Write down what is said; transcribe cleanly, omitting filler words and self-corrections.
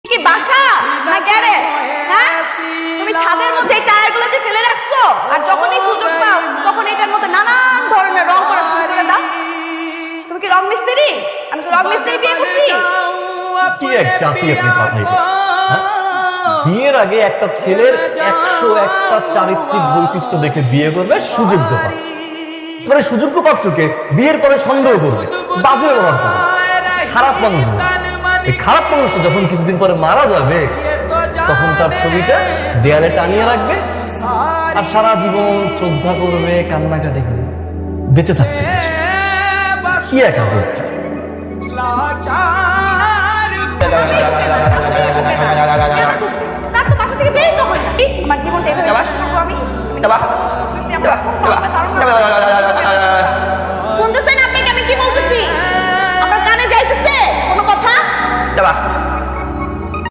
কি বাসা না গ্যারেজ? হ্যাঁ, তুমি ছাদের মধ্যে এই টায়ারগুলো যে ফেলে রাখছো, আর যখনই সুযোগ পাও তখন এটার মধ্যে নানান ধরনের রং করা শুরু করে দাও। তুমি কি রং মিস্ত্রি? আমি তো রং মিস্ত্রি বিয়ে করছি। কি এক জাতি আপনি পাঠাইছেন? বিয়ের আগে একটা ছেলের 101টা চারিত্রিক বৈশিষ্ট্য দেখে বিয়ে করবে সুযোগ্য পাত্র, পরে সুযোগ্য পাত্রকে বিয়ের পরে সন্দেহ করবে, বাজে ব্যবহার করবে, খারাপ মানুষ হবে। এই খারাপ মানুষটা যখন কিছুদিন পরে মারা যাবে তখন তার ছবিটা দেয়ালে টানিয়ে রাখবে আর সারা জীবন শ্রদ্ধা করবে, কান্নাকাটি করবে, বেঁচে থাকতে পারছে। কি এক আজব।